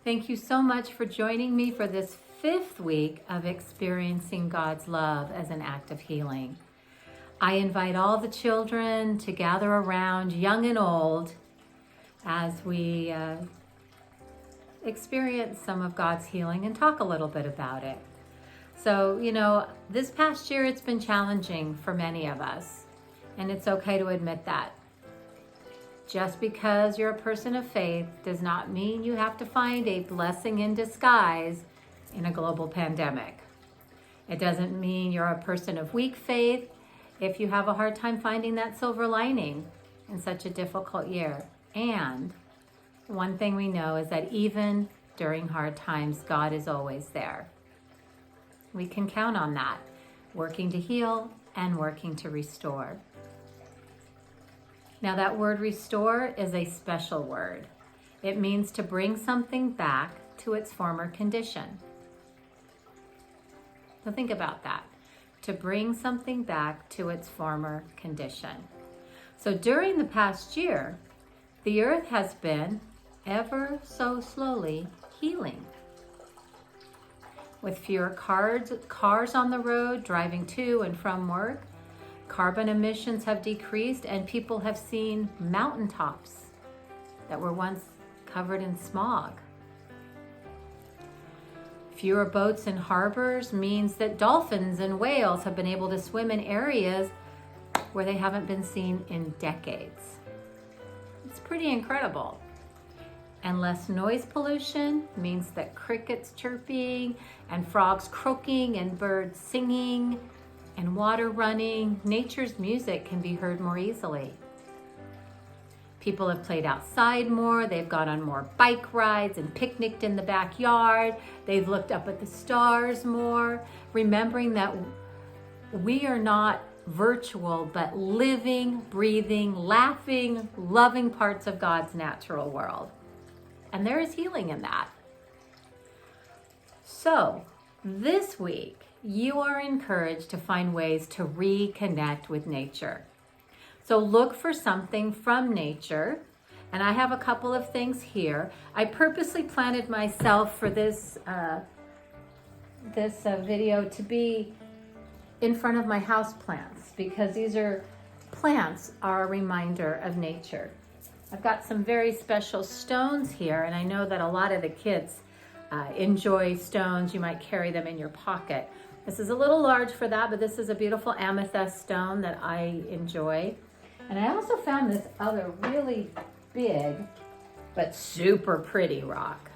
Thank you so much for joining me for this 5th week of experiencing God's love as an act of healing. I invite all the children to gather around, young and old, as we experience some of God's healing and talk a little bit about it. So, this past year it's been challenging for many of us, and it's okay to admit that. Just because you're a person of faith does not mean you have to find a blessing in disguise in a global pandemic. It doesn't mean you're a person of weak faith if you have a hard time finding that silver lining in such a difficult year. And one thing we know is that even during hard times, God is always there. We can count on that, working to heal and working to restore. Now that word restore is a special word. It means to bring something back to its former condition. So think about that. To bring something back to its former condition. So during the past year, the earth has been ever so slowly healing. With fewer cars on the road driving to and from work, carbon emissions have decreased and people have seen mountaintops that were once covered in smog. Fewer boats in harbors means that dolphins and whales have been able to swim in areas where they haven't been seen in decades. It's pretty incredible. And less noise pollution means that crickets chirping and frogs croaking and birds singing and water running, nature's music can be heard more easily. People have played outside more, they've gone on more bike rides and picnicked in the backyard, they've looked up at the stars more, remembering that we are not virtual, but living, breathing, laughing, loving parts of God's natural world. And there is healing in that. So, this week, you are encouraged to find ways to reconnect with nature. So look for something from nature, and I have a couple of things here. I purposely planted myself for this video to be in front of my house plants because plants are a reminder of nature. I've got some very special stones here, and I know that a lot of the kids enjoy stones. You might carry them in your pocket. This is a little large for that, but this is a beautiful amethyst stone that I enjoy. And I also found this other really big, but super pretty rock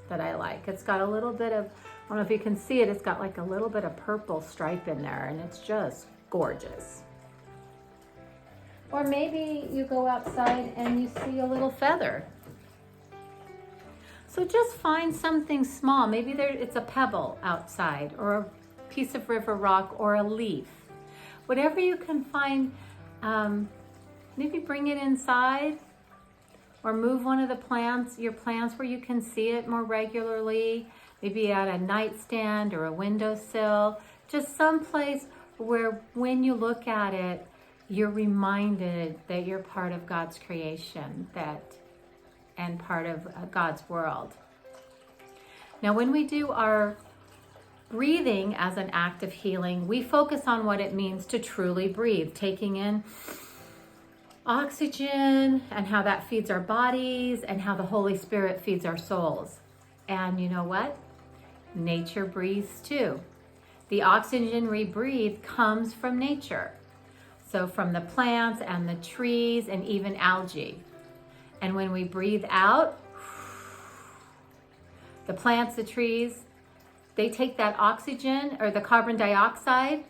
that I like. It's got a little bit of, I don't know if you can see it, it's got like a little bit of purple stripe in there, and it's just gorgeous. Or maybe you go outside and you see a little feather. So just find something small. Maybe it's a pebble outside or a piece of river rock or a leaf. Whatever you can find, maybe bring it inside or move one of your plants where you can see it more regularly. Maybe at a nightstand or a windowsill. Just someplace where when you look at it, you're reminded that you're part of God's creation, and part of God's world. Now, when we do our breathing as an act of healing, we focus on what it means to truly breathe, taking in oxygen and how that feeds our bodies and how the Holy Spirit feeds our souls. And you know what? Nature breathes too. The oxygen we breathe comes from nature. So from the plants and the trees and even algae. And when we breathe out, the plants, the trees, they take that oxygen or the carbon dioxide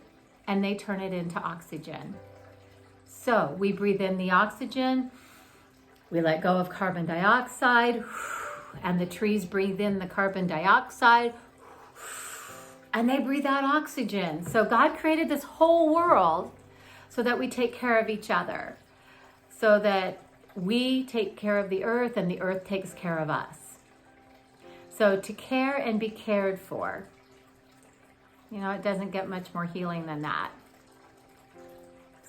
and they turn it into oxygen. So we breathe in the oxygen, we let go of carbon dioxide, and the trees breathe in the carbon dioxide, and they breathe out oxygen. So God created this whole world so that we take care of each other, so that we take care of the earth and the earth takes care of us. So to care and be cared for, it doesn't get much more healing than that.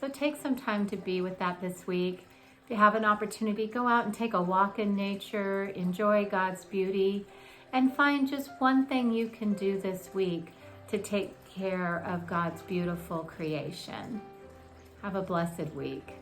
So take some time to be with that this week. If you have an opportunity, go out and take a walk in nature, enjoy God's beauty, and find just one thing you can do this week to take care of God's beautiful creation. Have a blessed week.